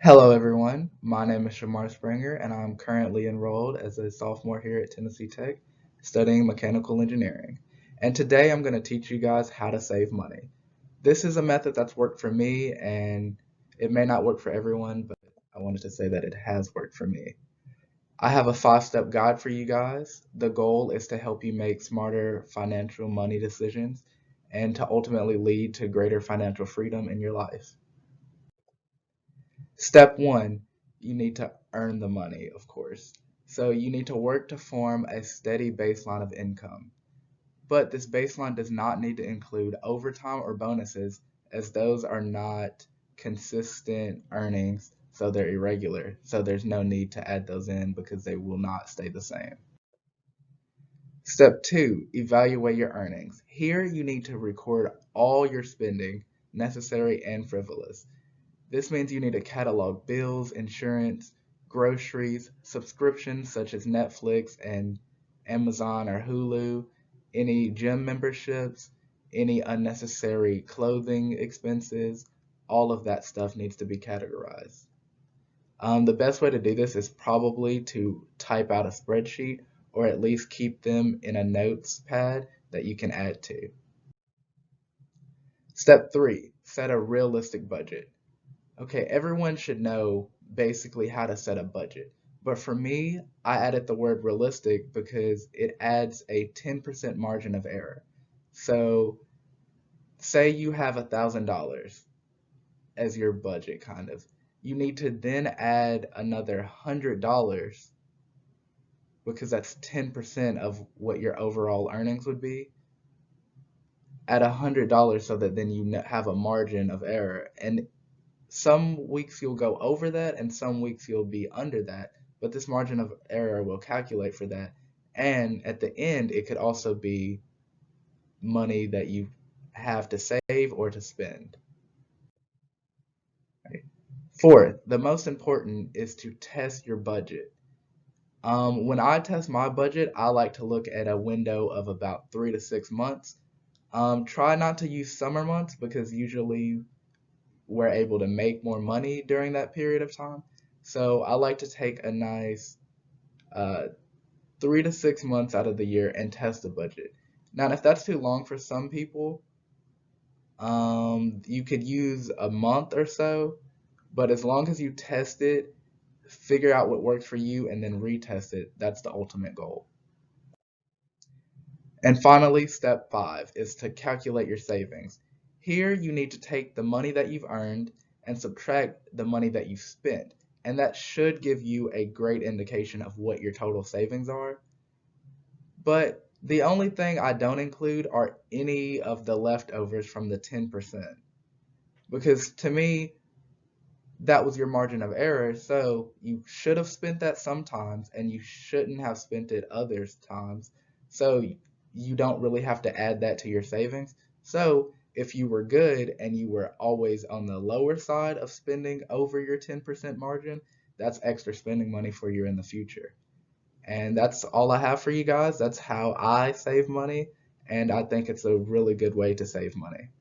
Hello, everyone. My name is Shamar Springer, and I'm currently enrolled as a sophomore here at Tennessee Tech, studying mechanical engineering. And today I'm going to teach you guys how to save money. This is a method that's worked for me, and it may not work for everyone, but I wanted to say that it has worked for me. I have a 5-step guide for you guys. The goal is to help you make smarter financial money decisions and to ultimately lead to greater financial freedom in your life. Step one, you need to earn the money, of course. So you need to work to form a steady baseline of income. But this baseline does not need to include overtime or bonuses, as those are not consistent earnings, so they're irregular. So there's no need to add those in because they will not stay the same. Step two, evaluate your earnings. Here you need to record all your spending, necessary and frivolous. This means you need to catalog bills, insurance, groceries, subscriptions such as Netflix and Amazon or Hulu, any gym memberships, any unnecessary clothing expenses. All of that stuff needs to be categorized. The best way to do this is probably to type out a spreadsheet or at least keep them in a notes pad that you can add to. Step three, set a realistic budget. Okay, everyone should know basically how to set a budget. But for me, I added the word realistic because it adds a 10% margin of error. So, say you have $1,000 as your budget, kind of. You need to then add another $100 because that's 10% of what your overall earnings would be. At $100 so that then you have a margin of error. And some weeks you'll go over that and some weeks you'll be under that, but this margin of error will calculate for that. And at the end, it could also be money that you have to save or to spend. Right? Fourth, the most important is to test your budget. When I test my budget, I like to look at a window of about 3 to 6 months. Try not to use summer months because usually we're able to make more money during that period of time. So I like to take a nice 3 to 6 months out of the year and test the budget. Now, if that's too long for some people, you could use a month or so, but as long as you test it, figure out what works for you, and then retest it, that's the ultimate goal. And finally, step five is to calculate your savings. Here, you need to take the money that you've earned and subtract the money that you've spent. And that should give you a great indication of what your total savings are. But the only thing I don't include are any of the leftovers from the 10%. Because to me, that was your margin of error. So you should have spent that sometimes and you shouldn't have spent it other times. So you don't really have to add that to your savings. So if you were good and you were always on the lower side of spending over your 10% margin, that's extra spending money for you in the future. And that's all I have for you guys. That's how I save money. And I think it's a really good way to save money.